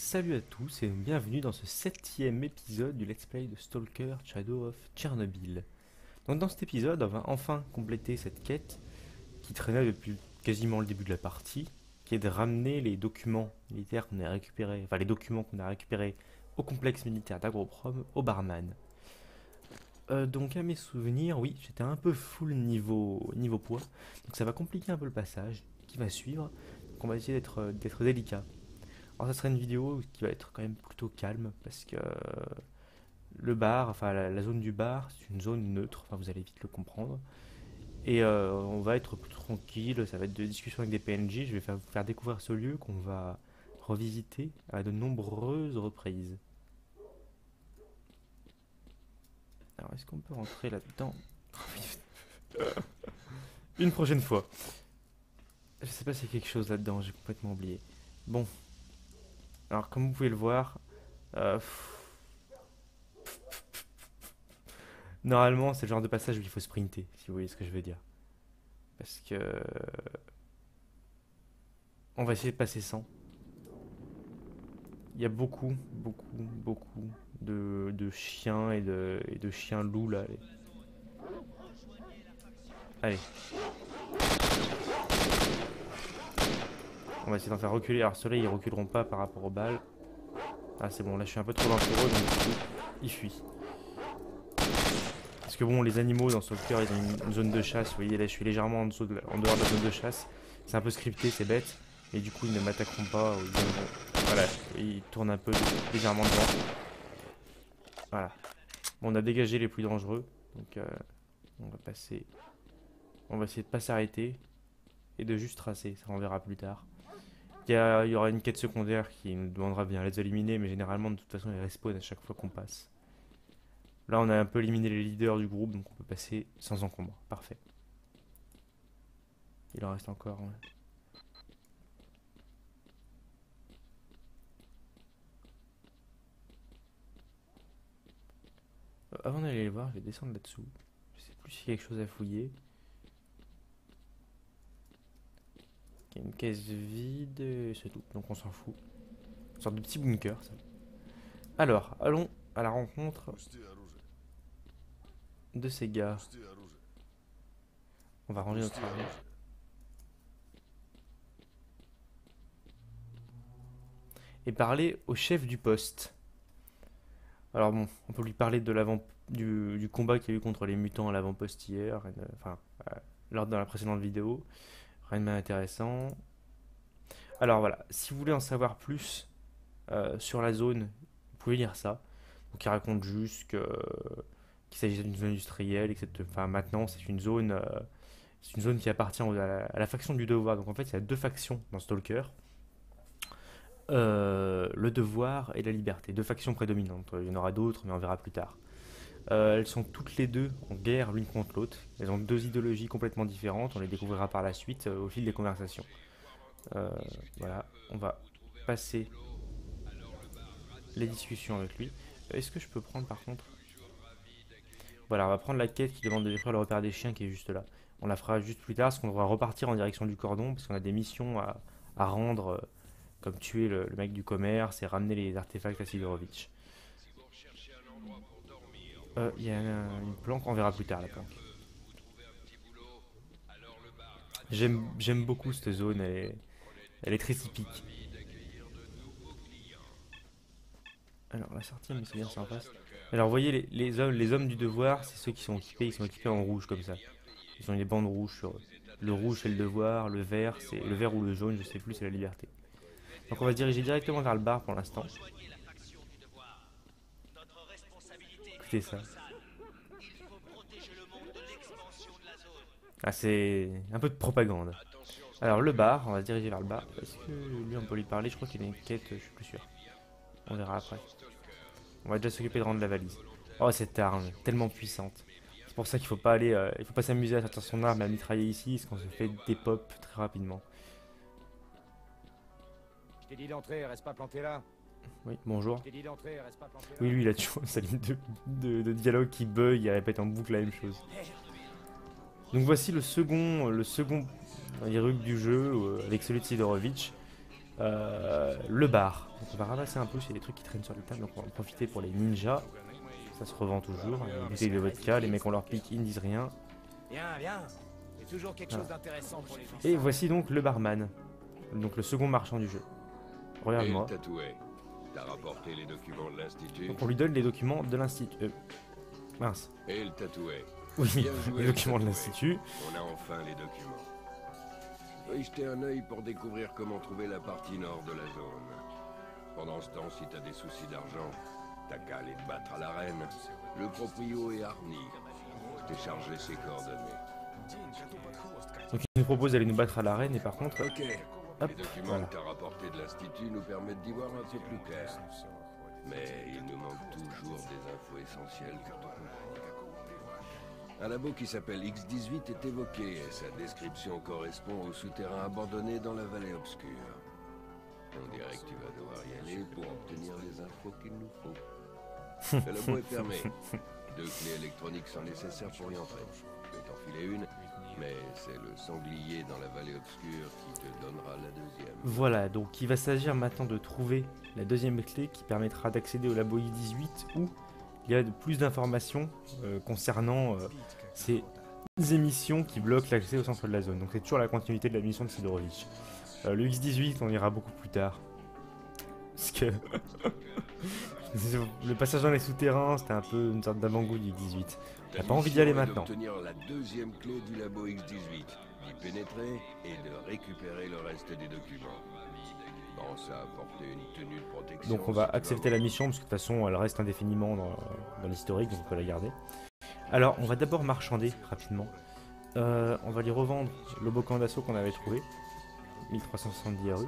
Salut à tous et bienvenue dans ce 7e épisode du Let's Play de Stalker Shadow of Chernobyl. Donc dans cet épisode, on va enfin compléter cette quête qui traînait depuis quasiment le début de la partie, qui est de ramener les documents militaires qu'on a récupérés, enfin les documents qu'on a récupérés au complexe militaire d'Agroprom au barman. Donc à mes souvenirs, oui, j'étais un peu full niveau poids, donc ça va compliquer un peu le passage qui va suivre, donc on va essayer d'être délicat. Alors ça serait une vidéo qui va être quand même plutôt calme parce que le bar, enfin la zone du bar, c'est une zone neutre, enfin vous allez vite le comprendre. Et on va être plus tranquille, ça va être de discussions avec des PNJ, je vais vous faire découvrir ce lieu qu'on va revisiter à de nombreuses reprises. Alors est-ce qu'on peut rentrer là-dedans? Une prochaine fois. Je sais pas s'il y a quelque chose là-dedans, j'ai complètement oublié. Bon, alors comme vous pouvez le voir, euh, normalement, c'est le genre de passage où il faut sprinter, si vous voyez ce que je veux dire. Parce que on va essayer de passer sans. Il y a beaucoup de chiens et de chiens loups là. Allez, on va essayer d'en faire reculer. Alors ceux-là, ils reculeront pas par rapport aux balles. Ah c'est bon, là je suis un peu trop loin pour eux, donc du coup, ils fuient. Parce que bon, les animaux dans Stalker, ils ont une zone de chasse. Vous voyez, là je suis légèrement en dehors de la zone de chasse. C'est un peu scripté, c'est bête. Et du coup, ils ne m'attaqueront pas. Voilà, ils tournent un peu légèrement devant. Voilà. Bon, on a dégagé les plus dangereux. Donc, on va passer. On va essayer de pas s'arrêter et de juste tracer. Ça, on verra plus tard. Il y aura une quête secondaire qui nous demandera de bien les éliminer, mais généralement, de toute façon, ils respawnent à chaque fois qu'on passe. Là, on a un peu éliminé les leaders du groupe, donc on peut passer sans encombre. Parfait. Il en reste encore. Ouais. Avant d'aller les voir, je vais descendre là-dessous. Je sais plus s'il y a quelque chose à fouiller. Il y a une caisse vide, et c'est tout. Donc on s'en fout. Une sorte de petit bunker, ça. Alors, allons à la rencontre de ces gars. On va ranger notre arme. Et parler au chef du poste. Alors bon, on peut lui parler de du combat qu'il y a eu contre les mutants à l'avant-poste hier, enfin, lors de la précédente vidéo. Rien de mal intéressant. Alors voilà, si vous voulez en savoir plus sur la zone, vous pouvez lire ça. Donc il raconte juste qu'il s'agissait d'une zone industrielle et que enfin, maintenant c'est une zone qui appartient à la faction du devoir. Donc en fait il y a deux factions dans Stalker. Le devoir et la liberté, deux factions prédominantes. Il y en aura d'autres, mais on verra plus tard. Elles sont toutes les deux en guerre l'une contre l'autre. Elles ont deux idéologies complètement différentes. On les découvrira par la suite au fil des conversations. Euh, voilà, on va passer les discussions avec lui. Est-ce que je peux prendre par contre? Voilà, on va prendre la quête qui demande de détruire le repère des chiens qui est juste là. On la fera juste plus tard parce qu'on devra repartir en direction du cordon parce qu'on a des missions à rendre, comme tuer le mec du commerce et ramener les artefacts à Sidorovitch. Il y a une planque, on verra plus tard la planque. J'aime beaucoup cette zone, elle est très typique. Alors la sortie, mais c'est bien, c'est en face. Alors vous voyez, les hommes du devoir, c'est ceux qui sont équipés, ils sont équipés en rouge comme ça. Ils ont des bandes rouges sur eux. Le rouge c'est le devoir, le vert ou le jaune, je sais plus, c'est la liberté. Donc on va se diriger directement vers le bar pour l'instant. Écoutez ça. Ah c'est un peu de propagande. Alors le bar, on va se diriger vers le bar. Est-ce que lui on peut lui parler? Je crois qu'il a une quête, je suis plus sûr. On verra après. On va déjà s'occuper de rendre la valise. Oh cette arme, tellement puissante. C'est pour ça qu'il faut pas aller, il faut pas s'amuser à sortir son arme et à mitrailler ici, parce qu'on se fait des pop très rapidement. Je t'ai dit d'entrer, reste pas planté là. Oui, bonjour. Je t'ai dit d'entrer, reste pas planté là. Oui, lui, il a toujours sa ligne de dialogue qui bug, il répète en boucle la même chose. Donc voici le second rug du jeu, avec celui de Sidorovitch. Le bar. Donc On va ramasser un peu, c'est des trucs qui traînent sur les tables, donc on va en profiter pour les ninjas. Ça se revend toujours. Une bouteille de vodka, les mecs on leur pique, ils ne disent rien. Viens, viens. C'est toujours quelque chose d'intéressant pour les gens. Et voici donc le barman, donc le second marchand du jeu. Regarde-moi. Et le tatoué. T'as rapporté les documents de l'institut. Donc on lui donne les documents de l'institut. Mince. Et le tatoué. Oui, Bien joué, les documents de tatoué. l'institut. On a enfin les documents. Faut y jeter un œil pour découvrir comment trouver la partie nord de la zone. Pendant ce temps, si t'as des soucis d'argent, t'as qu'à aller te battre à l'arène. Le proprio est Arnie. Je t'ai chargé ses coordonnées. Donc il nous propose d'aller nous battre à l'arène et par contre, Ok. hop, Les documents voilà. que t'as rapportés de l'institut nous permettent d'y voir un peu plus clair. Mais il nous manque toujours des infos essentielles pour te comprendre. Un labo qui s'appelle X-18 est évoqué et sa description correspond au souterrain abandonné dans la vallée obscure. On dirait que tu vas devoir y aller pour obtenir les infos qu'il nous faut. Le labo est fermé. 2 clés électroniques sont nécessaires pour y entrer. Je vais t'en filer une, mais c'est le sanglier dans la vallée obscure qui te donnera la deuxième. Voilà, donc il va s'agir maintenant de trouver la deuxième clé qui permettra d'accéder au labo I-18 où il y a de plus d'informations concernant ces émissions qui bloquent l'accès au centre de la zone. Donc c'est toujours la continuité de la mission de Sidorovitch. Le X-18, on ira beaucoup plus tard. Parce que le passage dans les souterrains, c'était un peu une sorte d'avant-goût du X-18. T'as pas envie d'y aller maintenant. D'obtenir la deuxième clé du labo X-18, d'y pénétrer et de récupérer le reste des documents. Pense à apporter une tenue de protection. Donc on va si tu accepter vas la mission parce que de toute façon elle reste indéfiniment dans l'historique, donc on peut la garder. Alors on va d'abord marchander rapidement. On va lui revendre le bocan d'assaut qu'on avait trouvé. 1370 RU.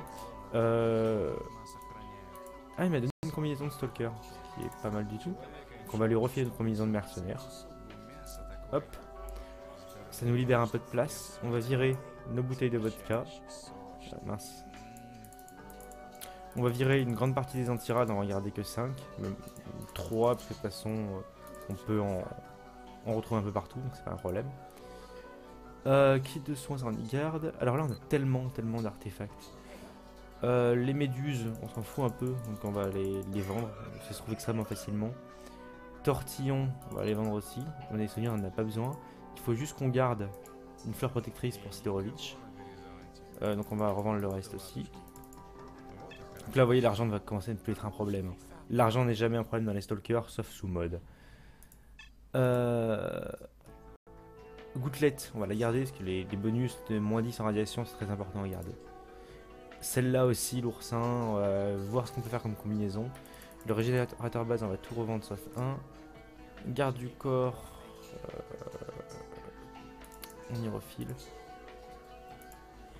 Ah il m'a donné une combinaison de stalker, ce qui est pas mal du tout. Donc on va lui refiler une combinaison de mercenaire. Hop. Ça nous libère un peu de place. On va virer nos bouteilles de vodka. Mince. On va virer une grande partie des antirades, on va en garder que 5, même 3, parce que de toute façon on peut en retrouver un peu partout, donc c'est pas un problème. Kit de soins, ça en y garde. Alors là on a tellement d'artefacts. Les méduses, on s'en fout un peu, donc on va les vendre, ça se trouve extrêmement facilement. Tortillons, on va les vendre aussi, on a des souvenirs, on n'en a pas besoin. Il faut juste qu'on garde une fleur protectrice pour Sidorovitch. Donc on va revendre le reste aussi. Donc là, vous voyez, l'argent va commencer à ne plus être un problème. L'argent n'est jamais un problème dans les stalkers, sauf sous mode. Gouttelette, on va la garder, parce que les bonus de moins 10 en radiation, c'est très important à garder. Celle-là aussi, l'oursin, on va voir ce qu'on peut faire comme combinaison. Le régénérateur base, on va tout revendre sauf un. Garde du corps, on y refile.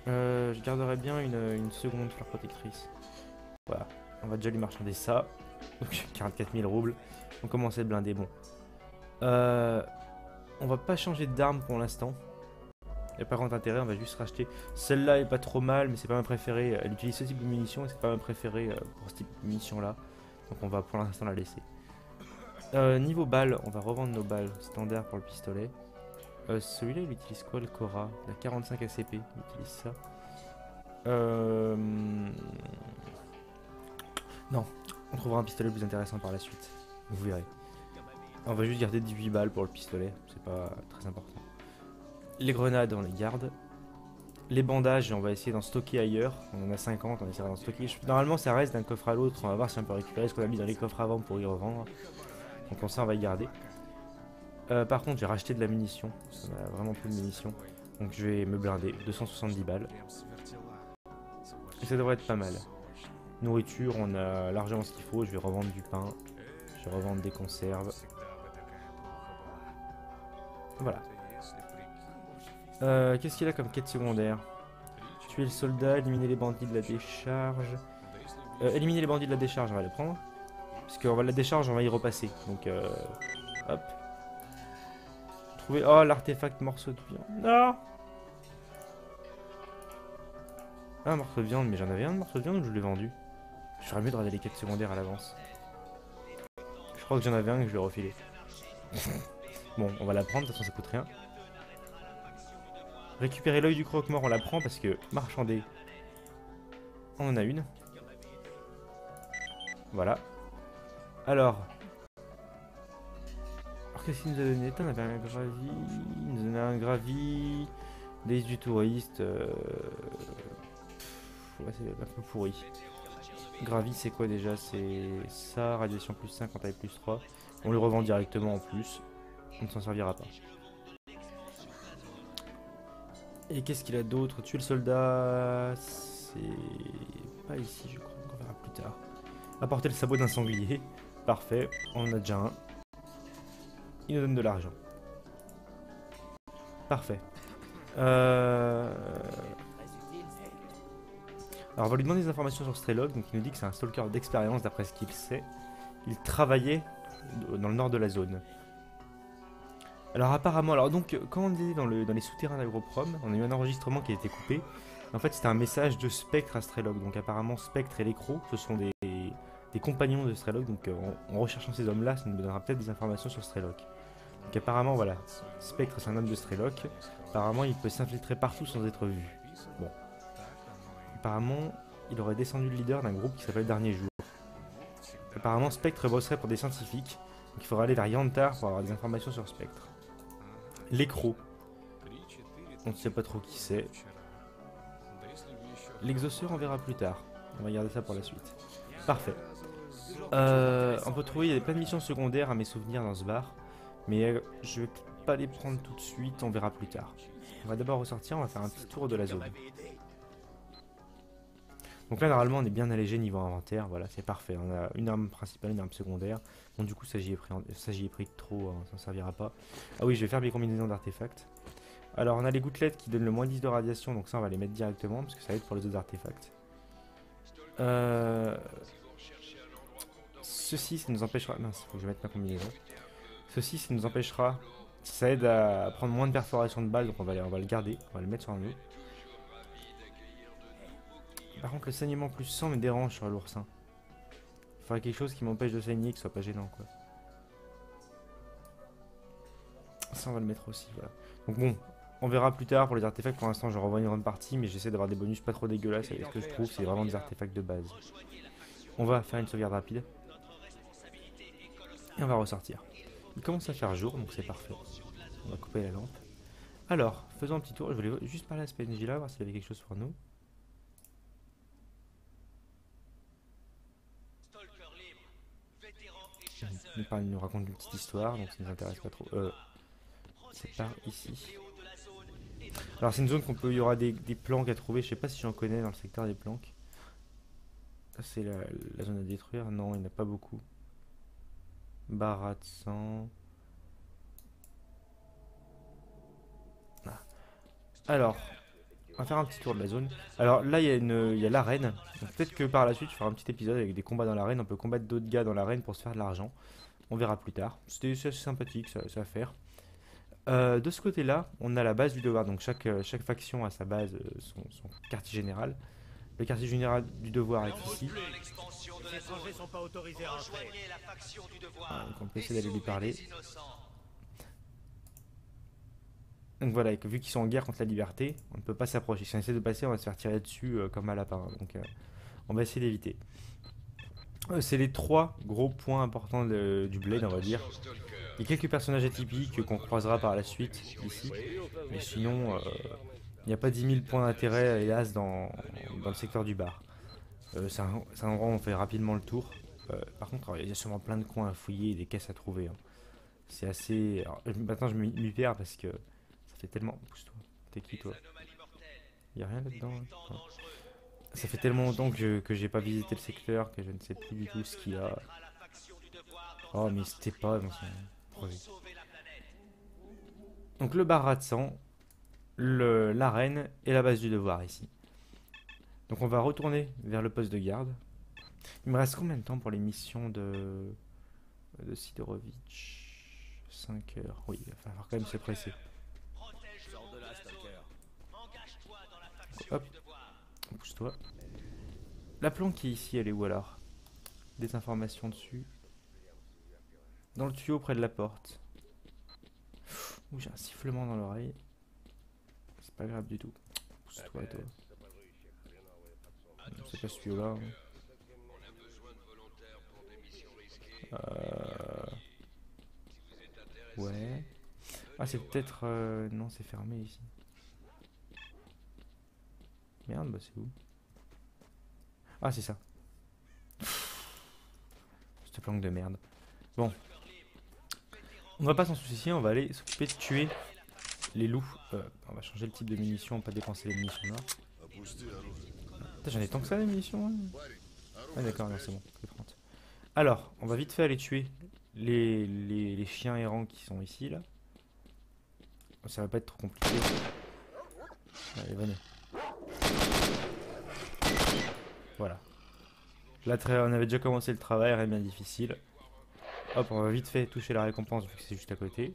Je garderai bien une seconde fleur protectrice. Voilà, on va déjà lui marchander ça. Donc 44 000 roubles. On commence à être blindé. Bon. On va pas changer d'arme pour l'instant. Il n'y a pas grand intérêt, on va juste racheter. Celle-là est pas trop mal, mais c'est pas ma préférée. Elle utilise ce type de munitions et c'est pas ma préférée pour ce type de munitions-là. Donc on va pour l'instant la laisser. Niveau balles, on va revendre nos balles standard pour le pistolet. Celui-là, il utilise quoi le Cora? La 45 ACP, il utilise ça. Non, on trouvera un pistolet plus intéressant par la suite. Vous verrez. On va juste garder 18 balles pour le pistolet, c'est pas très important. Les grenades, on les garde. Les bandages, on va essayer d'en stocker ailleurs. On en a 50, on essaiera d'en stocker. Normalement, ça reste d'un coffre à l'autre. On va voir si on peut récupérer ce qu'on a mis dans les coffres avant pour y revendre. Donc, on ça, on va y garder. Par contre, j'ai racheté de la munition. On a vraiment plus de munitions. Donc, je vais me blinder. 270 balles. Et ça devrait être pas mal. Nourriture, on a largement ce qu'il faut. Je vais revendre du pain. Je vais revendre des conserves. Voilà. Qu'est-ce qu'il a comme quête secondaire? Tuer le soldat, éliminer les bandits de la décharge. Éliminer les bandits de la décharge, on va les prendre. Parce qu'on va la décharge, on va y repasser. Donc, hop. Trouver. Oh, l'artefact morceau de viande. Non! Ah, un morceau de viande, mais j'en avais un de morceau de viande ou je l'ai vendu? J'aurais mieux de regarder les quêtes secondaires à l'avance. Je crois que j'en avais un et que je l'ai refilé. Bon, on va la prendre, de toute façon ça coûte rien. Récupérer l'œil du croque-mort, on la prend parce que marchander, on en a une. Voilà. Alors qu'est-ce qu'il nous a donné? On avait un gravi. Il nous donnait un gravi. Days du touriste. Ouais, c'est un peu pourri. Gravi, c'est quoi déjà? C'est ça, radiation plus 5 quand taille plus 3. On le revend directement en plus. On ne s'en servira pas. Et qu'est-ce qu'il a d'autre? Tuer le soldat. C'est pas ici, je crois. On verra plus tard. Apporter le sabot d'un sanglier. Parfait, on en a déjà un. Il nous donne de l'argent. Parfait. Alors on va lui demander des informations sur Strelok. Donc il nous dit que c'est un stalker d'expérience d'après ce qu'il sait. Il travaillait dans le nord de la zone. Alors apparemment, alors donc quand on est dans les souterrains d'Agroprom, on a eu un enregistrement qui a été coupé. En fait c'était un message de Spectre à Strelok. Donc apparemment Spectre et les crocs, ce sont des compagnons de Strelok. Donc en recherchant ces hommes-là, ça nous donnera peut-être des informations sur Strelok. Donc apparemment voilà, Spectre c'est un homme de Strelok. Apparemment il peut s'infiltrer partout sans être vu. Bon. Apparemment il aurait descendu le leader d'un groupe qui s'appelle Dernier Jour. Apparemment Spectre bosserait pour des scientifiques. Donc il faudra aller vers Yantar pour avoir des informations sur Spectre. Les crocs. On ne sait pas trop qui c'est. L'exauceur on verra plus tard. On va garder ça pour la suite. Parfait. On peut trouver, il y a plein de missions secondaires à mes souvenirs dans ce bar. Mais je vais pas les prendre tout de suite, on verra plus tard. On va d'abord ressortir, on va faire un petit tour de la zone. Donc là normalement on est bien allégé niveau inventaire, voilà c'est parfait. On a une arme principale, une arme secondaire. Bon du coup ça j'y ai pris trop, hein, ça ne servira pas. Ah oui je vais faire mes combinaisons d'artefacts. Alors on a les gouttelettes qui donnent le moins 10 de radiation, donc ça on va les mettre directement parce que ça aide pour les autres artefacts. Ceci ça nous empêchera... Mince, faut que je mette ma combinaison. Ceci ça nous empêchera... Ça aide à prendre moins de perforation de balles, donc on va le garder, on va le mettre sur nous. Par contre le saignement plus 100 me dérange sur l'oursin. Il faudrait quelque chose qui m'empêche de saigner, que ce soit pas gênant quoi. Ça on va le mettre aussi, voilà. Donc bon, on verra plus tard pour les artefacts, pour l'instant je revois une grande partie, mais j'essaie d'avoir des bonus pas trop dégueulasses, et ce que je trouve c'est vraiment des artefacts de base. On va faire une sauvegarde rapide. Et on va ressortir. Il commence à faire jour, donc c'est parfait. On va couper la lampe. Alors, faisons un petit tour, je voulais juste parler à ce PNJ là, voir s'il avait quelque chose pour nous. Il nous raconte une petite histoire, donc ça ne nous intéresse pas trop. C'est par ici. Alors c'est une zone il y aura des planques à trouver, je sais pas si j'en connais dans le secteur des planques. C'est la zone à détruire, non il n'y en a pas beaucoup. Barat de sang. Ah. Alors, on va faire un petit tour de la zone. Alors là il y a l'arène, peut-être que par la suite je ferai un petit épisode avec des combats dans l'arène, on peut combattre d'autres gars dans l'arène pour se faire de l'argent. On verra plus tard, c'est assez sympathique ça à faire. De ce côté-là, on a la base du devoir. Donc chaque faction a sa base, son quartier général. Le quartier général du devoir est ici. Donc on peut essayer d'aller lui parler. Donc voilà, et que vu qu'ils sont en guerre contre la liberté, on ne peut pas s'approcher. Si on essaie de passer, on va se faire tirer dessus comme un lapin. Donc on va essayer d'éviter. C'est les 3 gros points importants du Blade, on va dire. Il y a quelques personnages atypiques qu'on croisera par la suite ici. Mais sinon, il n'y a pas 10 000 points d'intérêt, hélas, dans le secteur du bar. C'est un endroit où on fait rapidement le tour. Par contre, il y a sûrement plein de coins à fouiller et des caisses à trouver. Hein. C'est assez... Alors, maintenant, je m'y perds parce que ça fait tellement... Pousse-toi. T'es qui, toi? Il n'y a rien là-dedans. Hein. Ça fait tellement longtemps que j'ai pas visité le secteur que je ne sais plus du tout ce qu'il y a. Oh, mais c'était pas dans son projet. Donc le bar rat de sang, l'arène et la base du devoir ici. Donc on va retourner vers le poste de garde. Il me reste combien de temps pour les missions de Sidorovitch? 5 heures. Oui, il va falloir quand même se presser. Hop, pousse-toi. La planque qui est ici, elle est où alors? Des informations dessus. Dans le tuyau près de la porte. Ouh, j'ai un sifflement dans l'oreille. C'est pas grave du tout. Pousse-toi, toi. C'est pas ce tuyau-là. Hein. Ouais. Ah, c'est peut-être... Non, c'est fermé ici. Merde, bah c'est où? Ah, c'est ça. Cette planque de merde. Bon. On va pas s'en soucier, on va aller s'occuper de tuer les loups. On va changer le type de munitions, pas dépenser les munitions noires. Putain, j'en ai tant que ça, les munitions. Ah, d'accord, non, c'est bon. Que 30. Alors, on va vite fait aller tuer les chiens errants qui sont ici, là. Ça va pas être trop compliqué. Allez, venez. Voilà. Là, on avait déjà commencé le travail, rien de bien difficile. Hop, on va vite fait toucher la récompense vu que c'est juste à côté.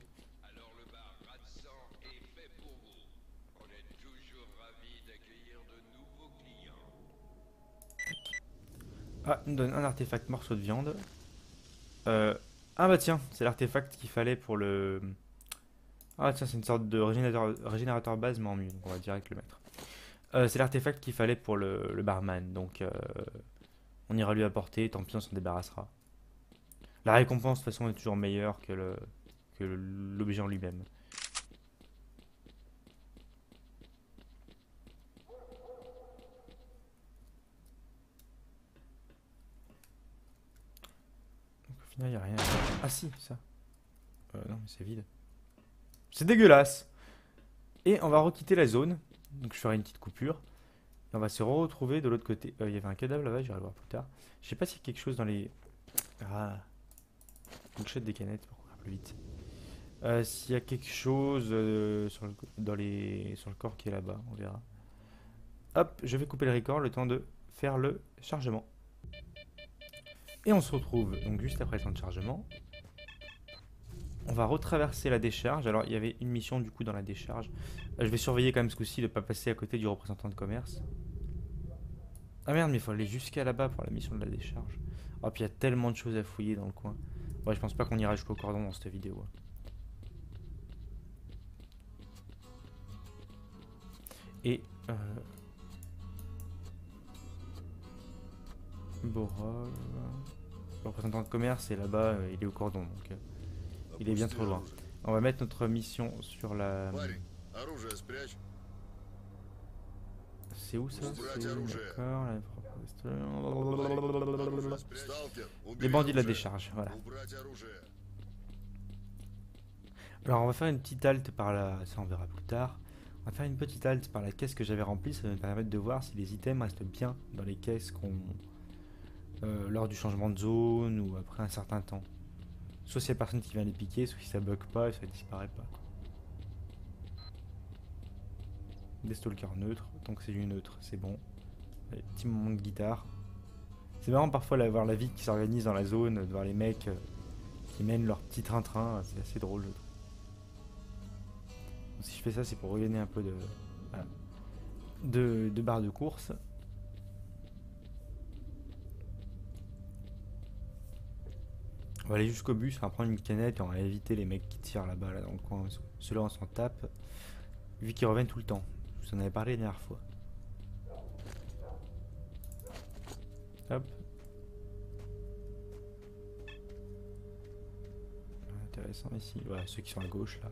Ah, il nous donne un artefact morceau de viande. Ah bah tiens, c'est l'artefact qu'il fallait pour le... Ah tiens, c'est une sorte de régénérateur base, mais en mieux, donc on va direct le mettre. C'est l'artefact qu'il fallait pour le barman, donc on ira lui apporter, tant pis on s'en débarrassera. La récompense de toute façon est toujours meilleure que l'objet en lui-même. Donc au final il n'y a rien. Ah si, ça. Non mais c'est vide. C'est dégueulasse. Et on va requitter la zone. Donc je ferai une petite coupure. Et on va se retrouver de l'autre côté. Il y avait un cadavre là-bas, j'irai le voir plus tard. Je sais pas s'il y a quelque chose dans les... Ah. Faut que je jette des canettes pour courir plus vite. S'il y a quelque chose sur le corps qui est là-bas, on verra. Hop, je vais couper le record le temps de faire le chargement. Et on se retrouve donc juste après le temps de chargement. On va retraverser la décharge. Alors il y avait une mission du coup dans la décharge. Je vais surveiller quand même ce coup-ci de ne pas passer à côté du représentant de commerce. Ah merde, mais il faut aller jusqu'à là-bas pour la mission de la décharge. Oh, puis il y a tellement de choses à fouiller dans le coin. Ouais, je pense pas qu'on ira jusqu'au cordon dans cette vidéo. Et Borov, le représentant de commerce est là-bas, il est au cordon, donc il est bien trop loin. On va mettre notre mission sur la... C'est où ça? D'accord, les bandits de la décharge, voilà. Alors on va faire une petite halte par là, ça on verra plus tard. On va faire une petite halte par la caisse que j'avais remplie, ça va me permettre de voir si les items restent bien dans les caisses lors du changement de zone ou après un certain temps. Soit s'il y a personne qui vient les piquer, soit si ça bug pas et ça disparaît pas. Des stalkers neutres, donc c'est du neutre, c'est bon. Allez, petit moment de guitare. C'est marrant parfois de voir la vie qui s'organise dans la zone, de voir les mecs qui mènent leur petit train-train, c'est assez drôle je trouve. Donc, si je fais ça, c'est pour regagner un peu voilà, de barres de course. On va aller jusqu'au bus, on va prendre une canette et on va éviter les mecs qui tirent là-bas, là dans le coin. Ceux-là, on s'en tape, vu qu'ils reviennent tout le temps. Je vous en avais parlé la dernière fois. Hop. Intéressant ici. Voilà, ceux qui sont à gauche là.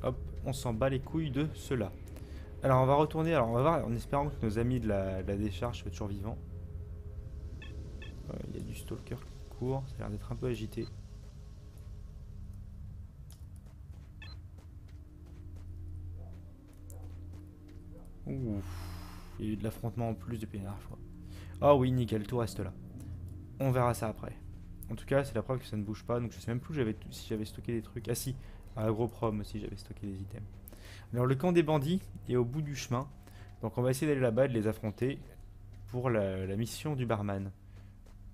Hop, on s'en bat les couilles de ceux-là. Alors on va retourner, alors on va voir en espérant que nos amis de la décharge soient toujours vivants. Il y a du stalker qui court, ça a l'air d'être un peu agité. Ouf, il y a eu de l'affrontement en plus depuis la dernière fois. Ah oui, nickel, tout reste là. On verra ça après. En tout cas, c'est la preuve que ça ne bouge pas, donc je sais même plus si j'avais stocké des trucs. Ah si, à Agroprom aussi j'avais stocké des items. Alors le camp des bandits est au bout du chemin, donc on va essayer d'aller là-bas et de les affronter pour la mission du barman.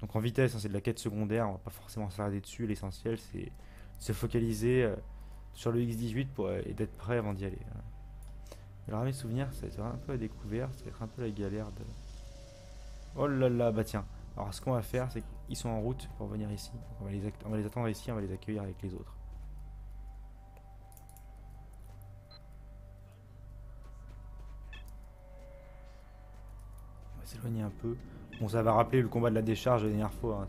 Donc en vitesse, hein, c'est de la quête secondaire, on va pas forcément s'arrêter dessus, l'essentiel c'est de se focaliser sur le X18 et d'être prêt avant d'y aller. Alors à mes souvenirs, ça va être un peu à découvert, ça va être un peu la galère de... Oh là là, bah tiens. Alors ce qu'on va faire, c'est qu'ils sont en route pour venir ici. On va les attendre ici, on va les accueillir avec les autres. On va s'éloigner un peu. Bon, ça va rappeler le combat de la décharge la dernière fois. Hein.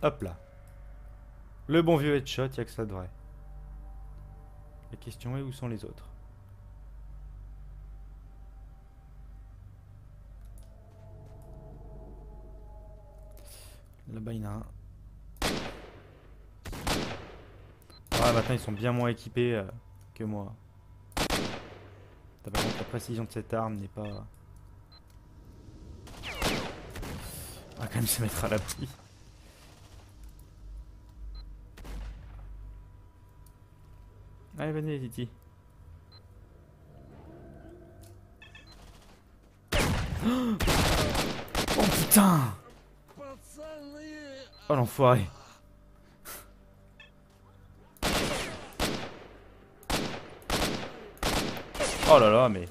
Hop là. Le bon vieux headshot, y'a que ça de vrai. La question est où sont les autres? Là-bas il y en a un. Ah, maintenant ils sont bien moins équipés que moi. Par contre, la précision de cette arme n'est pas... On va quand même se mettre à l'abri. Allez, venez, Titi. Oh putain! Oh l'enfoiré! Oh là là, mais...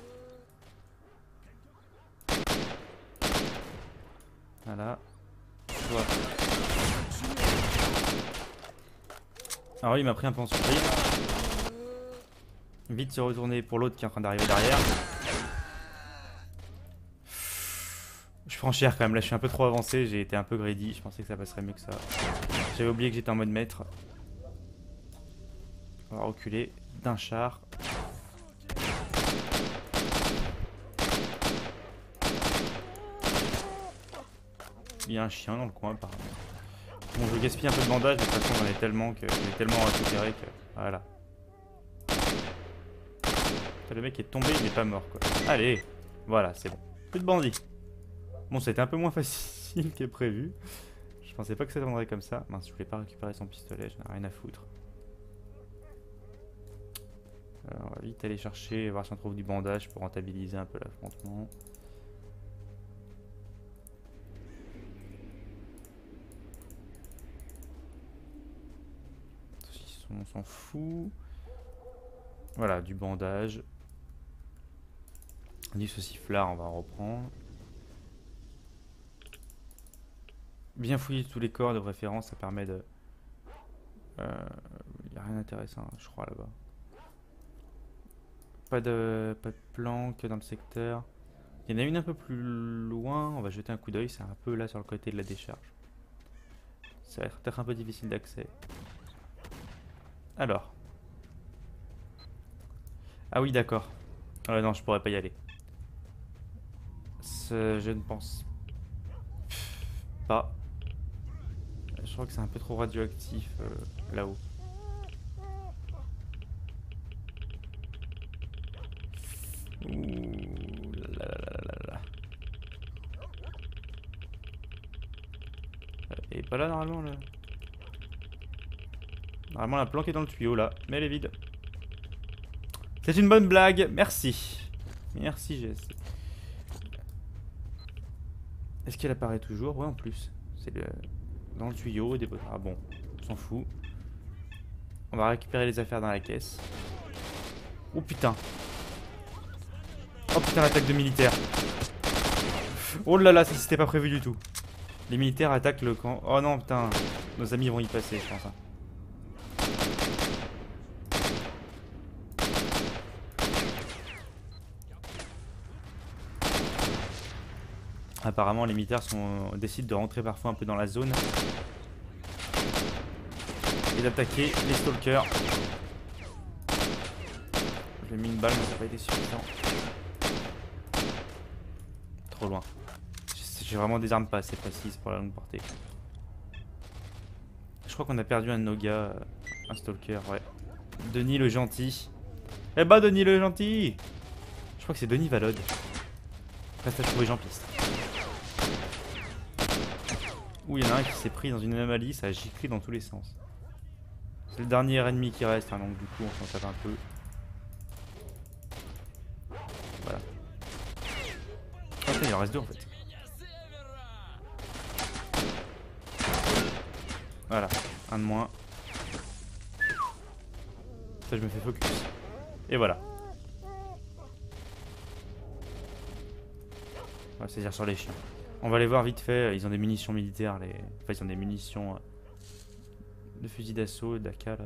Voilà. Ouais. Alors il m'a pris un peu en surprise. Vite se retourner pour l'autre qui est en train d'arriver derrière. Je prends cher quand même, là je suis un peu trop avancé, j'ai été un peu greedy, je pensais que ça passerait mieux que ça. J'avais oublié que j'étais en mode maître. On va reculer d'un char. Il y a un chien dans le coin apparemment. Bon, je gaspille un peu de bandage, de toute façon j'en ai tellement que j'ai tellement récupéré que... Voilà. Le mec est tombé, il n'est pas mort quoi. Allez, voilà, c'est bon. Plus de bandits. Bon, c'était un peu moins facile que prévu. Je pensais pas que ça vendrait comme ça. Mince, je voulais pas récupérer son pistolet, j'en ai rien à foutre. Alors, on va vite aller chercher, voir si on trouve du bandage pour rentabiliser un peu l'affrontement. On s'en fout. Voilà, du bandage. Du sauciflard, on va en reprendre. Bien fouiller tous les corps de préférence, ça permet de... Il n'y a rien d'intéressant, je crois, là-bas. Pas de planque dans le secteur. Il y en a une un peu plus loin, on va jeter un coup d'œil, c'est un peu là sur le côté de la décharge. Ça va être peut-être un peu difficile d'accès. Alors. Ah oui, d'accord. Non, je pourrais pas y aller. Je ne pense pas. Je crois que c'est un peu trop radioactif là-haut. Ouh là là là là là. Elle est pas là normalement là. Normalement la planque est dans le tuyau là, mais elle est vide. C'est une bonne blague, merci. Merci GS. Est-ce qu'elle apparaît toujours? Ouais en plus. C'est dans le tuyau des... Ah bon, on s'en fout. On va récupérer les affaires dans la caisse. Oh putain. Oh putain, l'attaque de militaires. Oh là là, ça c'était pas prévu du tout. Les militaires attaquent le camp. Oh non putain, nos amis vont y passer je pense. Hein. Apparemment les militaires décident de rentrer parfois un peu dans la zone et d'attaquer les stalkers. J'ai mis une balle mais ça n'a pas été suffisant. Trop loin. J'ai vraiment des armes pas assez précises pour la longue portée. Je crois qu'on a perdu un de nos gars, un stalker, ouais. Denis le gentil. Eh bah Denis le gentil. Je crois que c'est Denis Valode. Reste à trouver Jean-Piste. Ouh, il y en a un qui s'est pris dans une anomalie, ça a giclé dans tous les sens. C'est le dernier ennemi qui reste, hein, donc du coup on s'en tape un peu. Voilà. Ah, il en reste deux en fait. Voilà, un de moins. Ça, je me fais focus. Et voilà. On va saisir sur les chiens. On va les voir vite fait. Ils ont des munitions militaires. Enfin, ils ont des munitions de fusil d'assaut, d'AK là.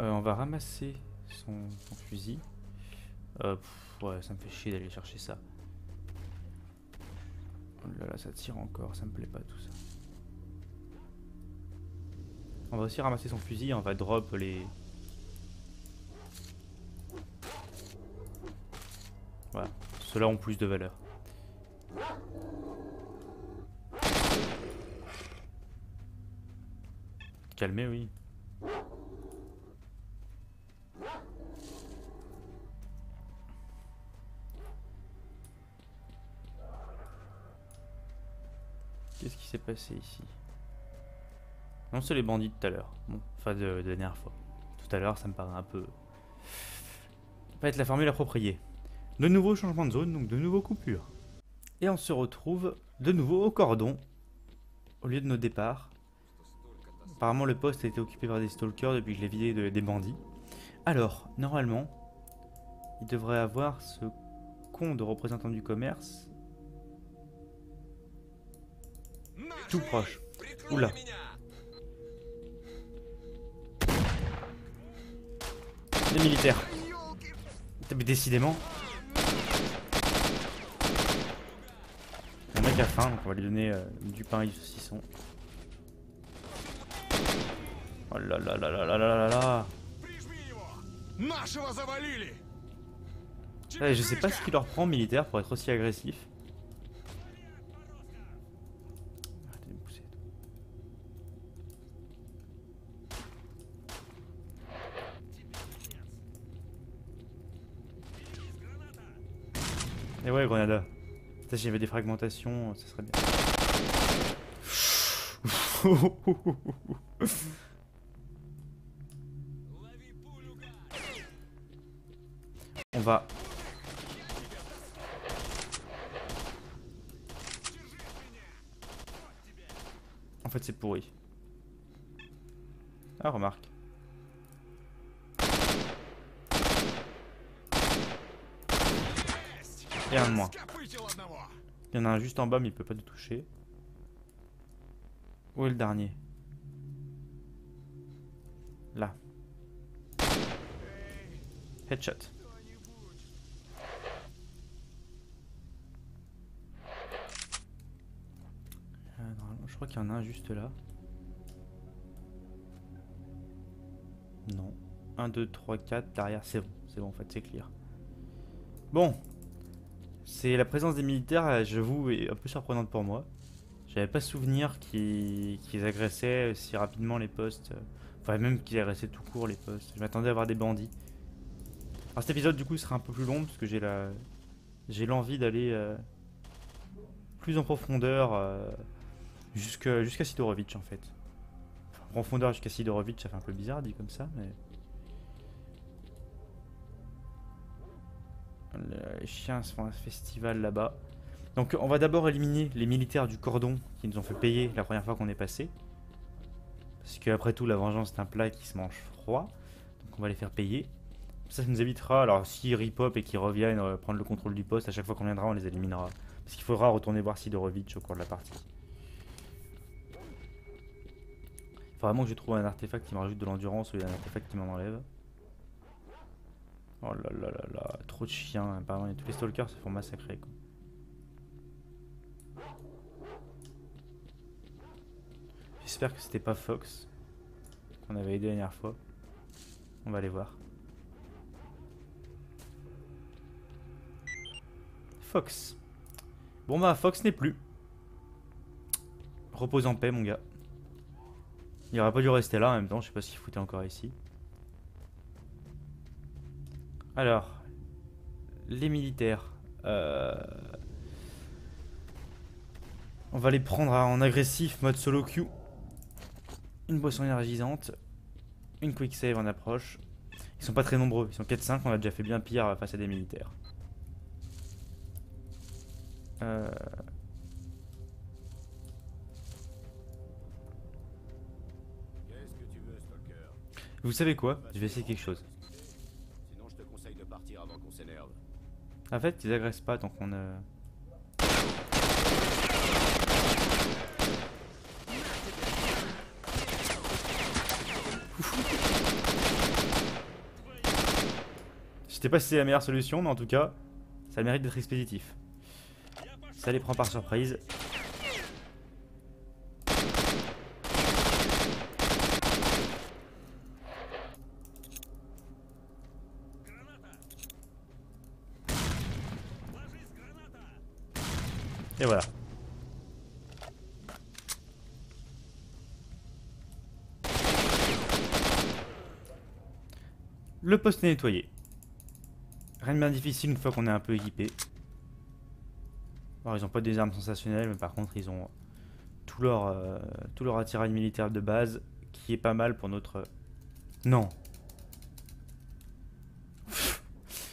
On va ramasser son fusil. Ouais, ça me fait chier d'aller chercher ça. Oh là là, ça tire encore, ça me plaît pas tout ça. On va aussi ramasser son fusil, on va drop les... Voilà, ceux-là ont plus de valeur. Calmer, oui. Qu'est-ce qui s'est passé ici? Non, c'est les bandits de tout à l'heure. Bon, enfin de la dernière fois. Tout à l'heure, ça me paraît un peu... pas être la formule appropriée. De nouveaux changements de zone, donc de nouveaux coupures. Et on se retrouve de nouveau au cordon, au lieu de nos départs. Apparemment le poste a été occupé par des stalkers depuis que je l'ai vidé des bandits. Alors, normalement, il devrait avoir ce con de représentant du commerce tout proche. Oula. Les militaires. Mais décidément. Mon mec a faim, donc on va lui donner du pain et du saucisson. Oh là là là là là là là là. Je sais pas ce qu'il leur prend militaire pour être aussi agressif. Et ouais, Grenada. Si j'avais des fragmentations, ça serait bien. On va... En fait, c'est pourri. Ah, remarque. Et un de moins. Il y en a un juste en bas, mais il peut pas nous toucher. Où est le dernier? Là. Headshot. Je crois qu'il y en a un juste là. Non. 1, 2, 3, 4. Derrière, c'est bon. C'est bon, en fait, c'est clear. Bon. C'est la présence des militaires, j'avoue, est un peu surprenante pour moi. J'avais pas souvenir qu'ils agressaient si rapidement les postes. Enfin, même qu'ils agressaient tout court les postes. Je m'attendais à voir des bandits. Alors cet épisode, du coup, sera un peu plus long parce que j'ai l'envie d'aller plus en profondeur jusqu'à Sidorovic, en fait. Enfin, en profondeur jusqu'à Sidorovic, ça fait un peu bizarre dit comme ça, mais... Les chiens se font un festival là-bas. Donc on va d'abord éliminer les militaires du cordon qui nous ont fait payer la première fois qu'on est passé. Parce qu'après tout, la vengeance est un plat qui se mange froid. Donc on va les faire payer. Ça nous évitera, alors s'ils ripop et qu'ils reviennent prendre le contrôle du poste, à chaque fois qu'on viendra, on les éliminera. Parce qu'il faudra retourner voir Sidorovic au cours de la partie. Il faut vraiment que je trouve un artefact qui me rajoute de l'endurance ou un artefact qui m'en enlève. Oh là là là là, trop de chiens, apparemment tous les stalkers se font massacrer quoi. J'espère que c'était pas Fox qu'on avait aidé la dernière fois. On va aller voir. Fox. Bon bah Fox n'est plus. Repose en paix mon gars. Il aurait pas dû rester là en même temps, je sais pas ce qu'il foutait encore ici. Alors, les militaires, on va les prendre en agressif, mode solo queue. Une boisson énergisante, une quick save en approche. Ils sont pas très nombreux, ils sont 4-5, on a déjà fait bien pire face à des militaires. Qu'est-ce que tu veux, Stalker? Vous savez quoi? Je vais essayer quelque chose. Sinon, je te conseille de partir avant qu'on s'énerve. En fait, ils agressent pas tant qu'on... sais pas si c'est la meilleure solution, mais en tout cas, ça mérite d'être expéditif. Ça les prend par surprise. Et voilà. Le poste est nettoyé. Rien de bien difficile une fois qu'on est un peu équipé. Alors ils ont pas des armes sensationnelles, mais par contre ils ont tout leur attirail militaire de base, qui est pas mal pour notre... Non.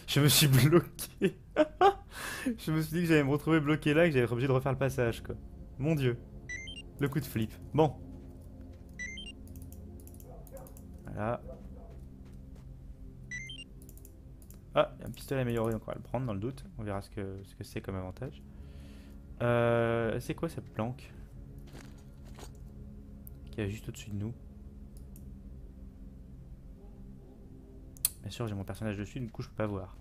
Je me suis bloqué. Je me suis dit que j'allais me retrouver bloqué là et que j'allais être obligé de refaire le passage, quoi. Mon dieu. Le coup de flip. Bon. Voilà. Ah, il y a un pistolet amélioré, donc on va le prendre dans le doute. On verra ce que c'est comme avantage. C'est quoi cette planque qui est juste au-dessus de nous? Bien sûr, j'ai mon personnage dessus, du coup je peux pas voir.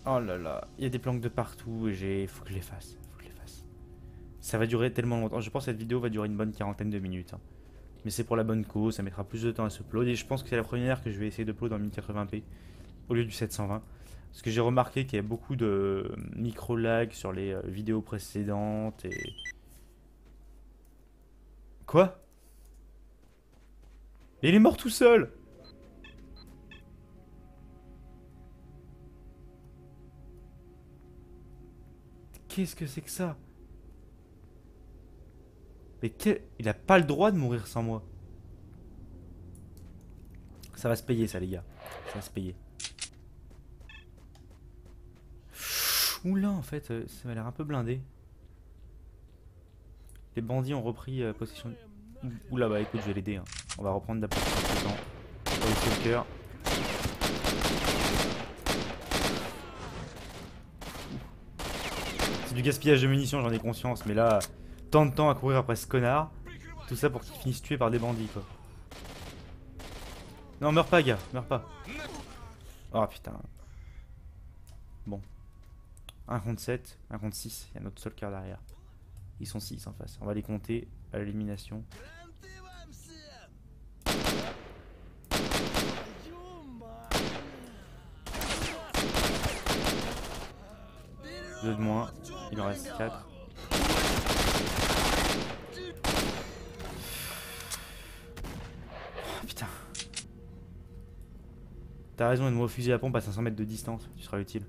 Oh là là, il y a des planques de partout et faut que je les fasse. Faut que je les fasse. Ça va durer tellement longtemps. Je pense que cette vidéo va durer une bonne quarantaine de minutes. Hein. Mais c'est pour la bonne cause, ça mettra plus de temps à se upload. Et je pense que c'est la première que je vais essayer d'upload en 1080p au lieu du 720. Parce que j'ai remarqué qu'il y a beaucoup de micro-lag sur les vidéos précédentes et... Quoi? Et il est mort tout seul! Qu'est-ce que c'est que ça? Mais il a pas le droit de mourir sans moi. Ça va se payer ça les gars. Ça va se payer. Oula en fait, ça m'a l'air un peu blindé. Les bandits ont repris possession... Oula bah écoute je vais l'aider. Hein. On va reprendre d'abord le temps. Pour les stalkers. C'est du gaspillage de munitions, j'en ai conscience, mais là, tant de temps à courir après ce connard, tout ça pour qu'il finisse tué par des bandits, quoi. Non, meurs pas, gars, meurs pas. Oh putain. Bon. 1 contre 7, 1 contre 6, il y a notre stalker derrière. Ils sont 6 en face, on va les compter à l'élimination. Deux de moins, il en reste 4. Oh, putain. T'as raison de me refuser la pompe à 500 mètres de distance, tu seras utile.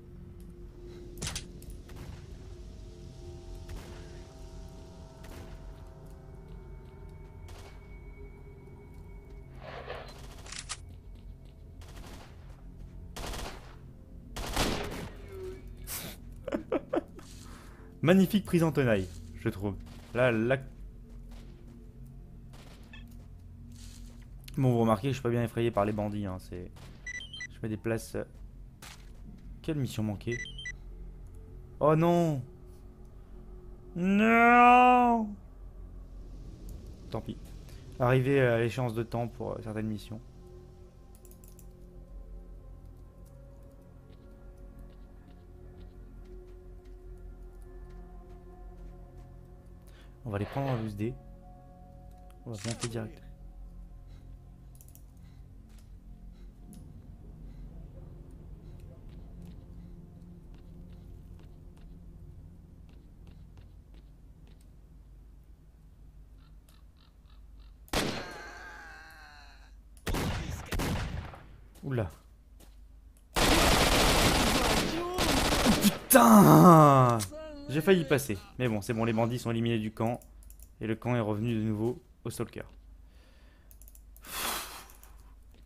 Magnifique prise en tenaille, je trouve. Là. Bon, vous remarquez, je suis pas bien effrayé par les bandits. Hein, c'est... Je me déplace. Quelle mission manquée? Oh non! Non! Tant pis. Arrivé à l'échéance de temps pour certaines missions. On va les prendre en loose D. On va monter direct. Oula. Putain! J'ai failli y passer. Mais bon, c'est bon, les bandits sont éliminés du camp. Et le camp est revenu de nouveau au stalker.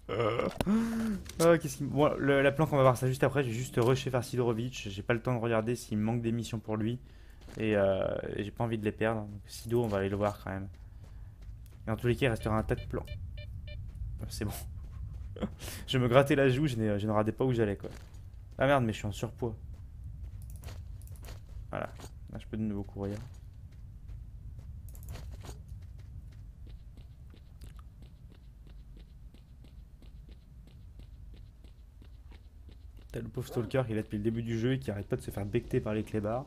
Qu'est-ce qui... Bon, la planque, on va voir ça juste après. J'ai juste rushé vers Sidorovic. J'ai pas le temps de regarder s'il me manque des missions pour lui. Et j'ai pas envie de les perdre. Donc, Sido, on va aller le voir quand même. Et en tous les cas, il restera un tas de plans. C'est bon. Je me grattais la joue, je ne regardais pas où j'allais quoi. Ah merde, mais je suis en surpoids. Voilà. Là, je peux de nouveau courir. T'as le pauvre Stalker qui est là depuis le début du jeu et qui arrête pas de se faire becter par les clébards.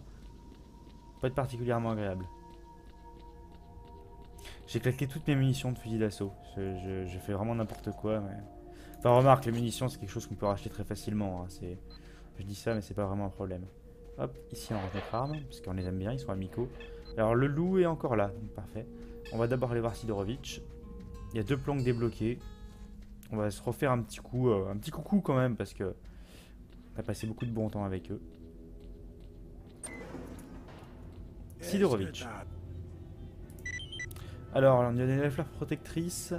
Pas être particulièrement agréable. J'ai claqué toutes mes munitions de fusil d'assaut. Je fais vraiment n'importe quoi. Mais... Enfin, remarque, les munitions, c'est quelque chose qu'on peut racheter très facilement. Hein. Je dis ça, mais c'est pas vraiment un problème. Hop, ici on range notre arme, parce qu'on les aime bien, ils sont amicaux. Alors le loup est encore là, donc parfait. On va d'abord aller voir Sidorovic. Il y a 2 planques débloquées. On va se refaire un petit coucou quand même, parce que on a passé beaucoup de bon temps avec eux. Sidorovic. Alors, on a des fleurs protectrices.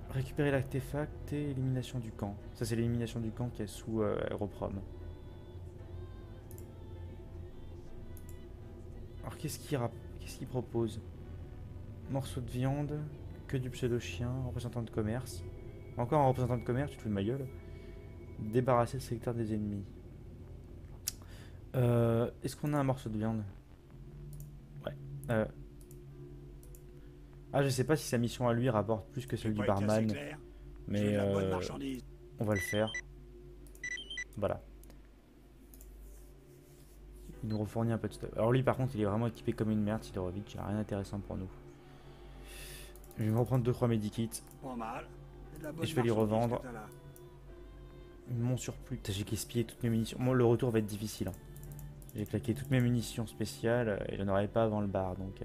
Récupérer l'artefact et élimination du camp. Ça, c'est l'élimination du camp qui est sous Aéroprom. Alors, qu'est-ce qu'il propose? Morceau de viande, que du pseudo-chien, représentant de commerce. Encore un représentant de commerce, tu te fous de ma gueule. Débarrasser le secteur des ennemis. Est-ce qu'on a un morceau de viande? Ouais. Ah, je sais pas si sa mission à lui rapporte plus que celle du barman. Mais on va le faire. Voilà. Il nous refournit un peu de stuff. Alors lui par contre il est vraiment équipé comme une merde, Sidorovic, il n'y a rien d'intéressant pour nous. Je vais me reprendre 2-3 medikits. Et je vais les revendre. Mon surplus. J'ai gaspillé toutes mes munitions. Bon, le retour va être difficile. Hein. J'ai claqué toutes mes munitions spéciales et je n'en aurai pas avant le bar donc...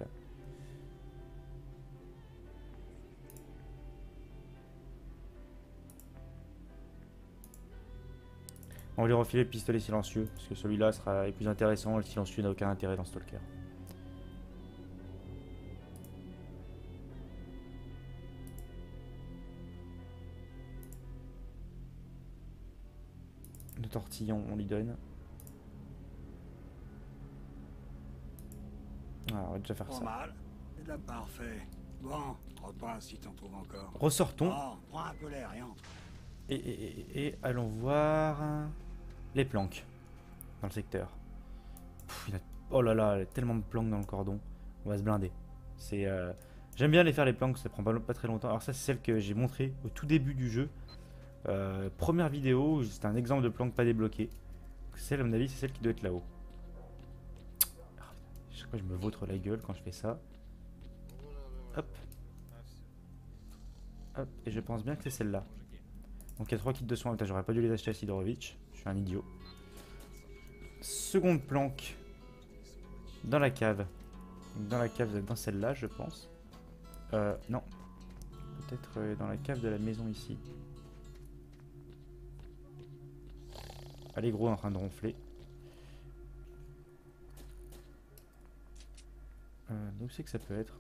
On va lui refiler le pistolet silencieux, parce que celui-là sera plus intéressant, le silencieux n'a aucun intérêt dans Stalker. Le tortillon, on lui donne. Ah, on va déjà faire ça. Mal. Parfait. Bon, repas si t'en trouves encore. Ressortons. Oh, prends un peu l'air et entre. Et allons voir les planques dans le secteur. Oh là là, il y a tellement de planques dans le cordon. On va se blinder. J'aime bien les faire les planques, ça prend pas très longtemps. Alors ça c'est celle que j'ai montrée au tout début du jeu. Première vidéo, c'est un exemple de planque pas débloquée. Celle à mon avis c'est celle qui doit être là-haut. Chaque fois je me vautre la gueule quand je fais ça. Hop. Hop. Et je pense bien que c'est celle-là. Donc il y a 3 kits de soins. J'aurais pas dû les acheter à Sidorovic. Je suis un idiot. Seconde planque. Dans la cave. Dans la cave, dans celle-là je pense. Non. Peut-être dans la cave de la maison ici. Allez gros en train de ronfler. D'où c'est que ça peut être?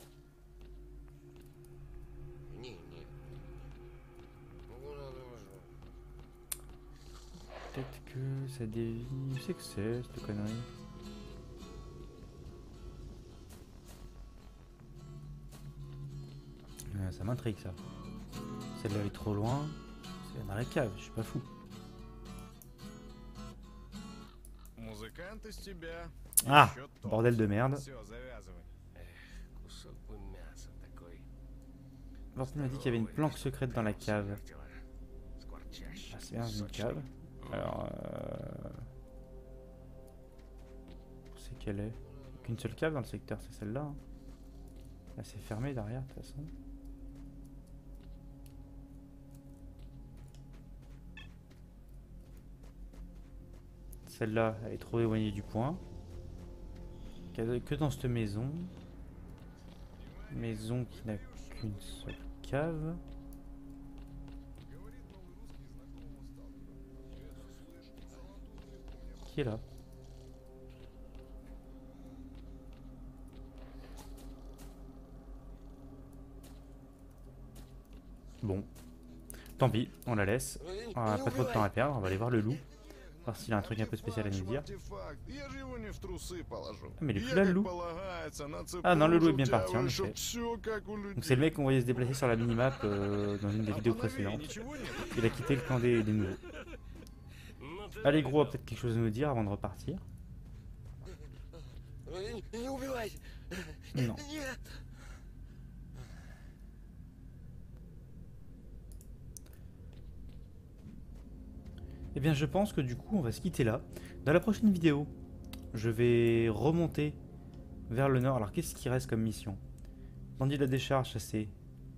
Peut-être que ça dévie. Où c'est que c'est cette connerie? Ça m'intrigue ça. Celle-là est trop loin. C'est dans la cave, je suis pas fou. Ah, bordel de merde. Vortin m'a dit qu'il y avait une planque secrète dans la cave. Ah, c'est bien une cave. Alors, c'est qu'elle est qu'une seule cave dans le secteur, c'est celle-là. Hein. Là, c'est fermé derrière, de toute façon. Celle-là, elle est trop éloignée du point. Que dans cette maison. Maison qui n'a qu'une seule cave. Qui est là? Bon. Tant pis, on la laisse. On n'a pas trop de temps à perdre, on va aller voir le loup. Voir s'il a un truc un peu spécial à nous dire. Ah, mais il est plus là le loup. Ah non, le loup est bien parti en effet. Donc c'est le mec qu'on voyait se déplacer sur la minimap dans une des vidéos précédentes. Il a quitté le camp des nouveaux. Allez gros, a peut-être quelque chose à nous dire avant de repartir. Non. Eh bien je pense que du coup on va se quitter là. Dans la prochaine vidéo, je vais remonter vers le nord. Alors qu'est-ce qui reste comme mission? Bandit de la décharge, ça c'est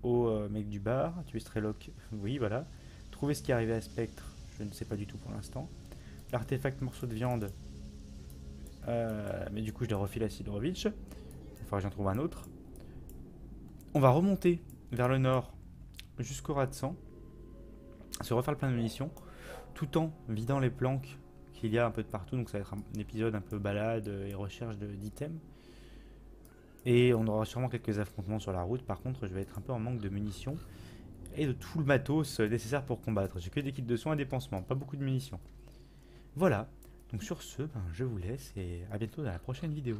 au mec du bar. Tuer Strelok, oui voilà. Trouver ce qui est arrivé à Spectre, je ne sais pas du tout pour l'instant. L'artefact morceau de viande, mais du coup je l'ai refilé à Sidorovitch. Il faudra que j'en trouve un autre. On va remonter vers le nord jusqu'au rat de sang, se refaire le plein de munitions, tout en vidant les planques qu'il y a un peu de partout. Donc ça va être un épisode un peu balade et recherche d'items. Et on aura sûrement quelques affrontements sur la route. Par contre je vais être un peu en manque de munitions et de tout le matos nécessaire pour combattre. J'ai que des kits de soins et des pansements, pas beaucoup de munitions. Voilà, donc sur ce, je vous laisse et à bientôt dans la prochaine vidéo.